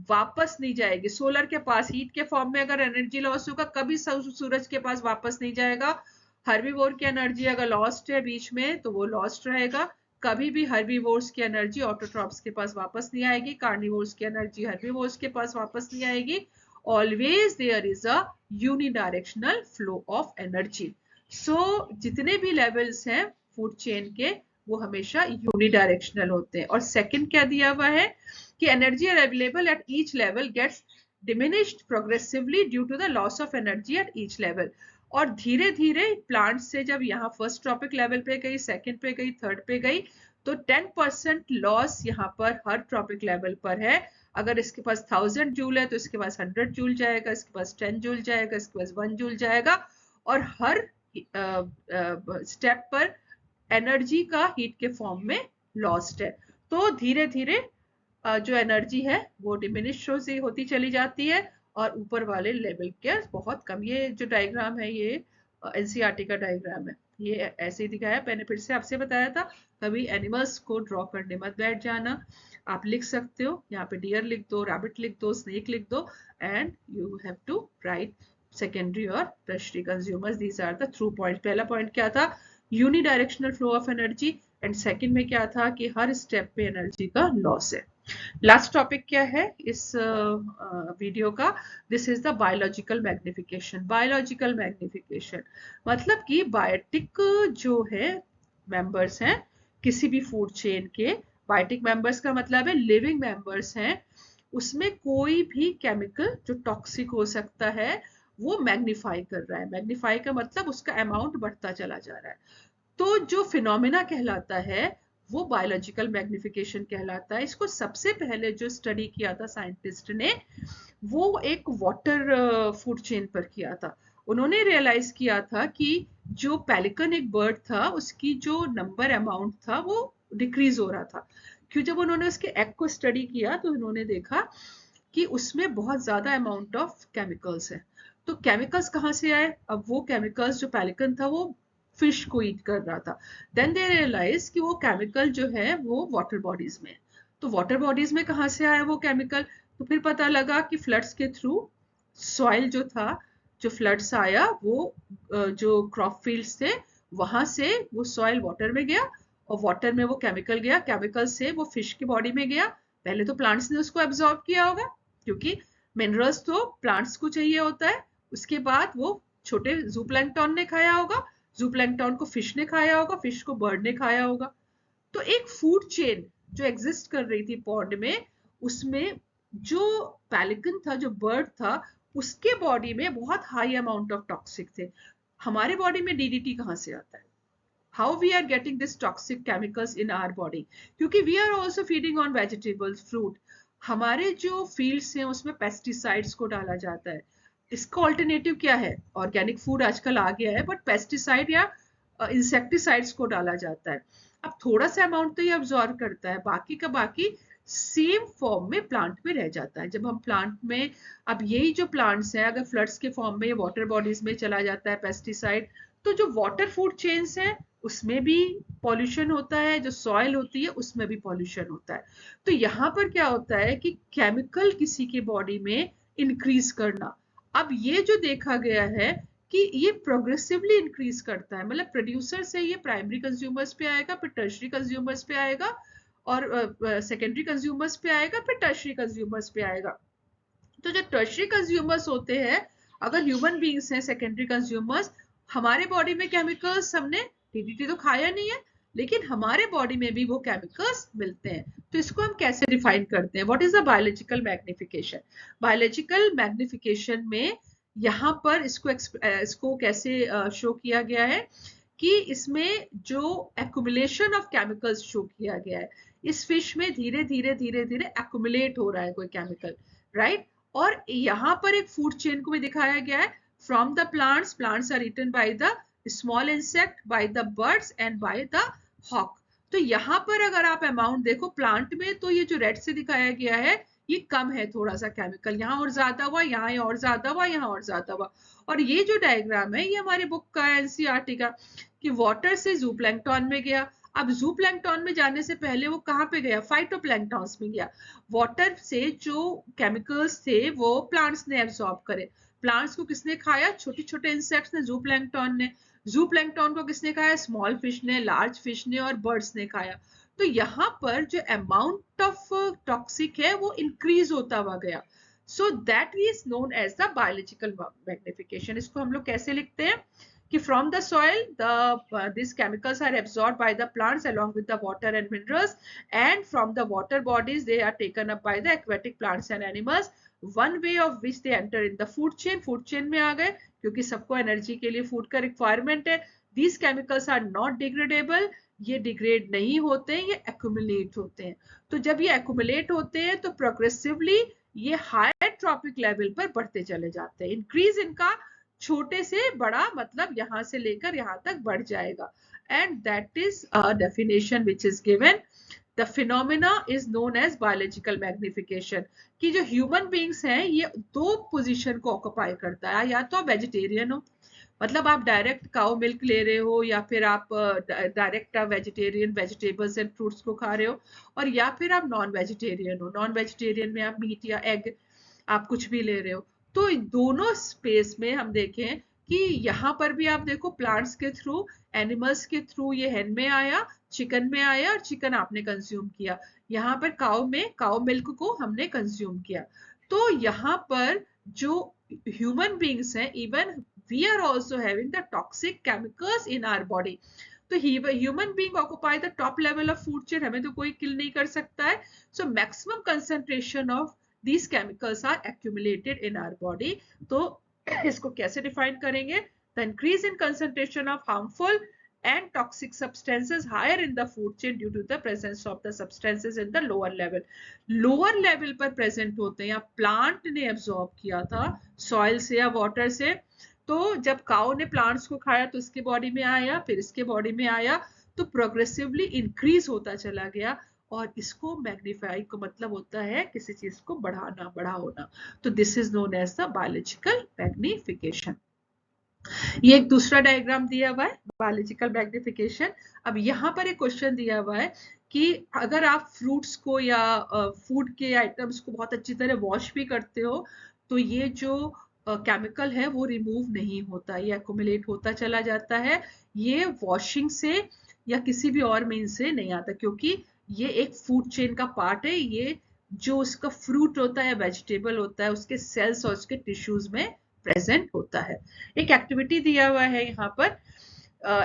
वापस नहीं जाएगी. सोलर के पास हीट के फॉर्म में अगर एनर्जी लॉस होगा, कभी सूरज के पास वापस नहीं जाएगा. हर्बीवोर की एनर्जी अगर लॉस्ट है बीच में तो वो लॉस्ट रहेगा. कभी भी हर्बीवोर्स की एनर्जी ऑटोट्रॉप्स के पास वापस नहीं आएगी, कार्निवोर्स की एनर्जी हर्बीवोर्स के पास वापस नहीं आएगी. Always there is a unidirectional flow of energy. So जितने भी लेवल्स हैं फूड चेन के वो हमेशा यूनिडायरेक्शनल होते हैं. और सेकंड क्या दिया हुआ है कि energy available at each level gets diminished progressively due to the loss of energy at each level. और धीरे धीरे प्लांट से जब यहाँ फर्स्ट ट्रॉपिक लेवल पे गई, सेकंड पे गई, थर्ड पे गई, तो 10% लॉस यहाँ पर हर ट्रॉपिक लेवल पर है. अगर इसके पास 1000 जूल है तो इसके पास 100 जूल जाएगा, इसके पास 10 जूल जाएगा, इसके पास 1 जूल जाएगा. और हर स्टेप पर एनर्जी का हीट के फॉर्म में लॉस्ट है. तो धीरे धीरे जो एनर्जी है वो डिमिनिश होती चली जाती है और ऊपर वाले लेवल के बहुत कम. ये जो डायग्राम है ये एनसीईआरटी का डायग्राम है, ये ऐसे ही दिखाया. मैंने फिर से आपसे बताया था कभी एनिमल्स को ड्रॉ करने मत बैठ जाना. आप लिख सकते हो, यहाँ पे डियर लिख दो, रैबिट लिख दो, स्नेक लिख दो, and you have to write secondary और tertiary consumers. These are the through point. पहला पॉइंट क्या था, unidirectional flow of energy, and second में क्या था कि हर स्टेप पे एनर्जी का लॉस है. लास्ट टॉपिक क्या है इस वीडियो का, this is the biological magnification. Biological magnification मतलब कि बायोटिक जो है मेंबर्स हैं किसी भी फूड चेन के. बायोटिक मेंबर्स का मतलब है लिविंग मेंबर्स हैं, उसमें कोई भी केमिकल जो टॉक्सिक हो सकता है वो मैग्नीफाई कर रहा है. मैग्नीफाई का मतलब उसका अमाउंट बढ़ता चला जा रहा है. तो जो फिनोमेना कहलाता है वो बायोलॉजिकल मैग्निफिकेशन कहलाता है. इसको सबसे पहले जो स्टडी किया था साइंटिस्ट ने वो एक वाटर फूड चेन पर किया था. उन्होंने रियलाइज किया था कि जो पेलिकन एक बर्ड था उसकी जो नंबर अमाउंट था वो डिक्रीज हो रहा था. क्यों, जब उन्होंने उसके एग को स्टडी किया तो उन्होंने देखा कि उसमें बहुत ज्यादा अमाउंट ऑफ केमिकल्स है. तो केमिकल्स कहाँ से आए, अब वो केमिकल्स जो पेलिकन था वो फिश को ईट कर रहा था. देन दे रियलाइज कि वो केमिकल जो है वो वाटर बॉडीज में. तो वाटर बॉडीज में कहाँ से आया वो केमिकल, तो फिर पता लगा कि फ्लड्स के थ्रू सॉइल जो था, जो फ्लड्स आया वो जो क्रॉप फील्ड्स थे वहां से वो सॉइल वाटर में गया और वाटर में वो केमिकल गया, केमिकल से वो फिश की बॉडी में गया. पहले तो प्लांट्स ने उसको एब्जॉर्ब किया होगा क्योंकि मिनरल्स तो प्लांट्स को चाहिए होता है. उसके बाद वो छोटे जूप्लैंक्टन ने खाया होगा, जूप्लैंक्टन को फिश ने खाया होगा, फिश को बर्ड ने खाया होगा. तो एक फूड चेन जो एग्जिस्ट कर रही थी पॉन्ड में, उसमें जो पेलिकन था, जो बर्ड था, उसके बॉडी में बहुत हाई अमाउंट ऑफ टॉक्सिक थे. हमारे बॉडी में डीडीटी कहाँ से आता है, how we are getting this toxic chemicals in our body, क्योंकि we are also feeding on vegetables, fruit. हमारे जो फील्ड्स हैं उसमें पेस्टिसाइड्स को डाला जाता है. इसका ऑल्टरनेटिव क्या है, ऑर्गेनिक फूड आजकल आ गया है बट पेस्टिसाइड या इंसेक्टिसाइड्स को डाला जाता है. अब थोड़ा सा अमाउंट तो ये अब्जॉर्ब करता है, बाकी का बाकी सेम फॉर्म में प्लांट में रह जाता है. जब हम प्लांट में, अब यही जो प्लांट्स हैं अगर फ्लड्स के फॉर्म में वाटर बॉडीज में चला जाता है पेस्टिसाइड, तो जो वाटर फूड चेन्स हैं उसमें भी पॉल्यूशन होता है, जो सॉइल होती है उसमें भी पॉल्यूशन होता है. तो यहाँ पर क्या होता है कि केमिकल किसी की बॉडी में इंक्रीज करना, अब ये जो देखा गया है कि ये प्रोग्रेसिवली इंक्रीज करता है, मतलब प्रोड्यूसर से ये प्राइमरी कंज्यूमर्स पे आएगा, फिर टर्शरी कंज्यूमर्स पे आएगा, और सेकेंडरी कंज्यूमर्स पे आएगा, फिर टर्शरी कंज्यूमर्स पे आएगा. तो जो टर्शरी कंज्यूमर्स होते हैं, अगर ह्यूमन बींग्स हैं सेकेंडरी कंज्यूमर्स, हमारे बॉडी में केमिकल्स, हमने डीडीटी तो खाया नहीं है लेकिन हमारे बॉडी में भी वो केमिकल्स मिलते हैं. तो इसको हम कैसे डिफाइन करते हैं, what is the biological magnification. Biological magnification में यहाँ पर इसको कैसे शो किया गया है कि इसमें जो एक्युमुलेशन ऑफ केमिकल्स शो किया गया है, इस फिश में धीरे धीरे धीरे धीरे एक्युमुलेट हो रहा है कोई केमिकल, राइट. और यहाँ पर एक फूड चेन को भी दिखाया गया है, from the plants are eaten by the small insect, by the birds and by the hawk. तो यहाँ पर अगर आप अमाउंट देखो प्लांट में, तो ये जो रेड से दिखाया गया है ये कम है थोड़ा सा केमिकल, यहाँ और ज्यादा हुआ, यहाँ और ज्यादा हुआ, यहाँ और ज्यादा हुआ। और ये जो डायग्राम है ये हमारी बुक का है, एनसीईआरटी का, कि वाटर से जूप्लैंक्टन में गया। अब जूप्लैंक्टन में जाने से पहले वो कहाँ पे गया, फाइटोप्लैंक्टन्स में गया। वाटर से जो केमिकल्स थे वो प्लांट्स ने एब्सॉर्ब करे। प्लांट्स को किसने खाया, छोटे छोटे इंसेक्ट्स ने, जूप्लैंक्टन ने। जूप्लैंक्टन को किसने खाया, स्मॉल फिश ने, लार्ज फिश ने और बर्ड्स ने खाया। तो यहाँ पर जो अमाउंट ऑफ टॉक्सिक है वो इंक्रीज होता हुआ गया। So that is known as the biological magnification. इसको हम लोग कैसे लिखते हैं कि from the soil these chemicals are absorbed by the plants along with the water and minerals, and from the water bodies they are taken up by the aquatic plants and animals, one way of which they enter in the food chain। food chain में आ गए क्योंकि सबको energy के लिए food का requirement है। these chemicals are not degradable, ये degrade नहीं होते हैं, ये एक्यूमुलेट होते हैं। तो जब ये एक्यूमुलेट होते हैं तो प्रोग्रेसिवली ये हायर ट्रॉपिक लेवल पर बढ़ते चले जाते हैं। इंक्रीज इनका छोटे से बड़ा मतलब यहाँ से लेकर यहाँ तक बढ़ जाएगा। And that is a definition which is given. The phenomena is known as biological magnification. कि जो ह्यूमन बींग्स हैं ये दो पोजीशन को ऑक्युपाई करता है, या तो आप वेजिटेरियन हो, मतलब आप डायरेक्ट काउ मिल्क ले रहे हो, या फिर आप direct vegetarian vegetables and fruits को खा रहे हो, और या फिर आप नॉन वेजिटेरियन हो। नॉन वेजिटेरियन में आप मीट या एग आप कुछ भी ले रहे हो। तो दोनों स्पेस में हम देखें कि यहाँ पर भी आप देखो प्लांट्स के थ्रू, एनिमल्स के थ्रू ये हेन में आया, चिकन में आया, और चिकन आपने कंज्यूम किया। यहाँ पर काउ में काउ मिल्क को हमने कंज्यूम किया। तो यहाँ पर जो ह्यूमन बींग्स हैं, even we are also having the toxic chemicals in our body. तो human being occupy the top level of food chain, हमें तो कोई किल नहीं कर सकता है। So maximum concentration of these chemicals are accumulated in our body। तो इसको कैसे डिफाइन करेंगे, the increase in concentration of harmful and toxic substances higher in the food chain due to the presence of the substances in the lower level। lower level पर present होते हैं या plant ने absorb किया था soil से या water से। तो जब काउ ने प्लांट्स को खाया तो इसके बॉडी में आया, फिर इसके बॉडी में आया, तो प्रोग्रेसिवली इंक्रीज होता चला गया। और इसको मैग्नीफाई को मतलब होता है किसी चीज को बढ़ाना, बड़ा होना। तो this is known as the biological magnification. ये एक दूसरा डायग्राम दिया हुआ है बायोलॉजिकल मैग्निफिकेशन। अब यहाँ पर एक क्वेश्चन दिया हुआ है कि अगर आप फ्रूट्स को या फूड के आइटम्स को बहुत अच्छी तरह वॉश भी करते हो तो ये जो केमिकल है वो रिमूव नहीं होता, ये एक्युमुलेट होता चला जाता है। ये वॉशिंग से या किसी भी और मीन से नहीं आता, क्योंकि ये एक फूड चेन का पार्ट है। ये जो उसका फ्रूट होता है, वेजिटेबल होता है, उसके सेल्स और उसके टिश्यूज में प्रेजेंट होता है। एक एक्टिविटी दिया हुआ है यहाँ पर।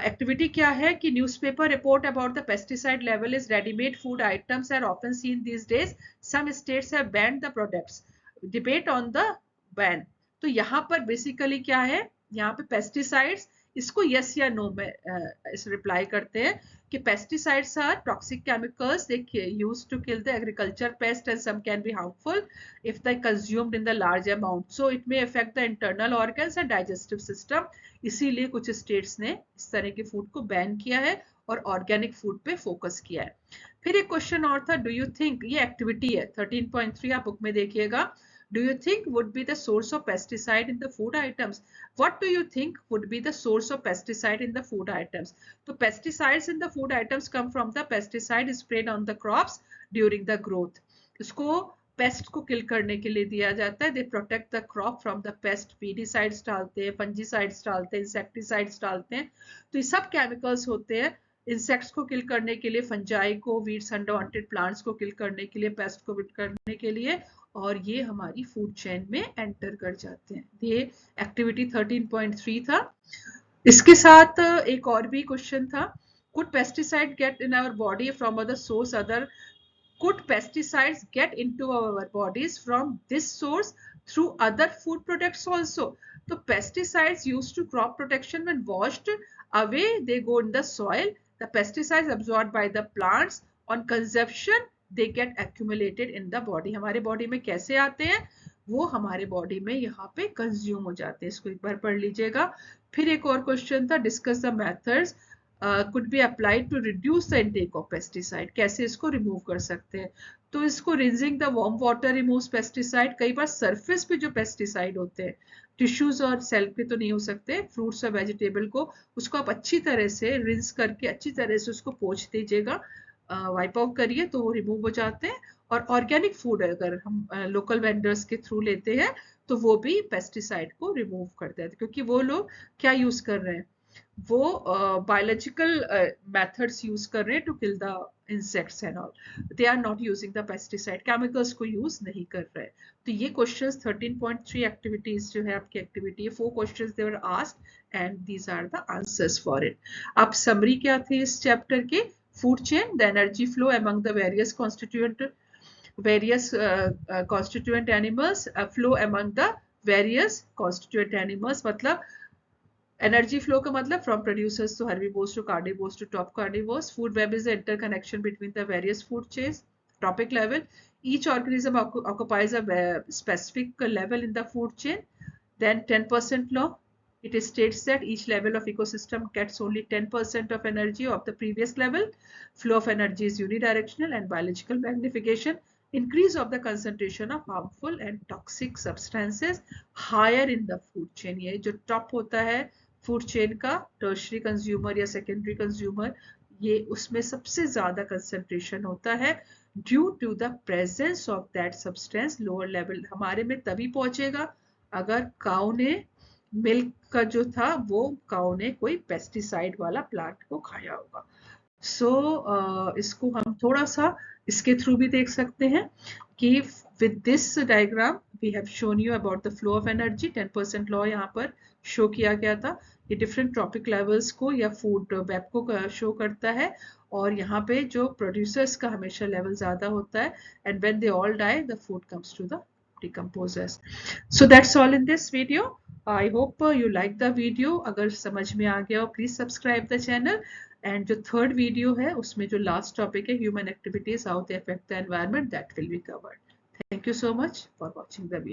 एक्टिविटी क्या है कि newspaper report about the pesticide level is readymade food items are often seen these days, some states have banned the products, debate on the ban. तो यहाँ पर बेसिकली क्या है, यहाँ पे पेस्टिसाइड्स, इसको यस या नो में रिप्लाई करते हैं कि pesticides are toxic chemicals they used to kill the agriculture pest and some can be harmful if they consumed in the large amount, so it may affect the internal organs and digestive system। इसीलिए कुछ states ने इस तरह के food को ban किया है और ऑर्गेनिक फूड पे फोकस किया है। फिर एक क्वेश्चन और था, डू यू थिंक, ये एक्टिविटी है 13.3 आप बुक में देखिएगा। Do you think would be the source of pesticide in the food items? What do you think would be the source of pesticide in the food items? So pesticides in the food items come from the pesticide sprayed on the crops during the growth। इसको paste को किल करने के लिए दिया जाता है। They protect the crop from the pest। pesticides डालते हैं, fungicides डालते हैं, insecticides डालते हैं। तो ये सब केमिकल्स होते हैं इंसेक्ट्स को किल करने के लिए, फंजाई को, वीड्स अनवांटेड प्लांट्स को किल करने के लिए, पेस्ट को किल करने के लिए, और ये हमारी फूड चेन में एंटर कर जाते हैं। ये एक्टिविटी 13.3 था। इसके साथ एक और भी क्वेश्चन था, could pesticide get in our body from other source other could pesticides get into our bodies from this source through other food products also? तो pesticides used to crop protection when washed away they go in the soil, the pesticides absorbed by the plants on consumption they get accumulated in the body। हमारे body में कैसे आते हैं, वो हमारे body में यहाँ पे कंज्यूम हो जाते हैं। इसको एक बार पढ़ लीजिएगा। फिर एक और क्वेश्चन था, discuss the methods could be applied to reduce the intake of pesticide. कैसे इसको रिमूव कर सकते हैं? तो इसको rinsing the warm water removes pesticide. कई बार सरफेस पे जो पेस्टिसाइड होते हैं, टिश्यूज और सेल पे तो नहीं हो सकते, फ्रूट्स और वेजिटेबल को, उसको आप अच्छी तरह से रिंस करके अच्छी तरह से उसको पोंछ दीजिएगा, वाइप आउट करिए तो वो रिमूव हो जाते हैं. और ऑर्गेनिक फूड अगर हम लोकल वेंडर्स के थ्रू लेते हैं तो वो भी पेस्टिसाइड को रिमूव करते हैं, क्योंकि वो लोग क्या यूज कर रहे हैं, वो बायोलॉजिकल मेथड्स यूज कर रहे हैं to kill the insects and all. They are not using the pesticide, chemicals को यूज नहीं कर रहे हैं. तो ये क्वेश्चंस 13.3 एक्टिविटीज जो है आपकी एक्टिविटी है, 4 questions they were asked and these are the answers for it. अब समरी क्या थे इस चैप्टर के? Food chain, the energy flow among the various constituent animals, flow among the various constituent animals. मतलब एनर्जी फ्लो का मतलब from producers to herbivores to carnivores to top carnivores. Food web is the interconnection between the various food chains. Topic level, each organism occupies a specific level in the food chain. Then 10% law, it states that each level of ecosystem gets only 10% of energy of the previous level. Flow of energy is unidirectional, and biological magnification, increase of the concentration of harmful and toxic substances higher in the food chain. ये जो top होता है food chain का, tertiary consumer या secondary consumer, ये उसमें सबसे ज्यादा कंसंट्रेशन होता है due to the presence of that substance lower level. हमारे में तभी पहुंचेगा अगर काऊ ने मिल्क का जो था वो काऊ ने कोई पेस्टिसाइड वाला प्लांट को खाया होगा. इसको हम थोड़ा सा इसके थ्रू भी देख सकते हैं कि with this diagram we have shown you about the flow of energy. 10% law यहाँ पर शो किया गया था. ये डिफरेंट ट्रॉपिक लेवल्स को या फूड वेब को शो करता है, और यहाँ पे जो प्रोड्यूसर्स का हमेशा लेवल ज्यादा होता है, and when they all die the food comes to the decomposers. So that's all in this video. I hope you like the video. अगर समझ में आ गया हो please subscribe the channel. And जो थर्ड वीडियो है उसमें जो लास्ट टॉपिक है human activities how they affect the environment, that will be covered. Thank you so much for watching the video.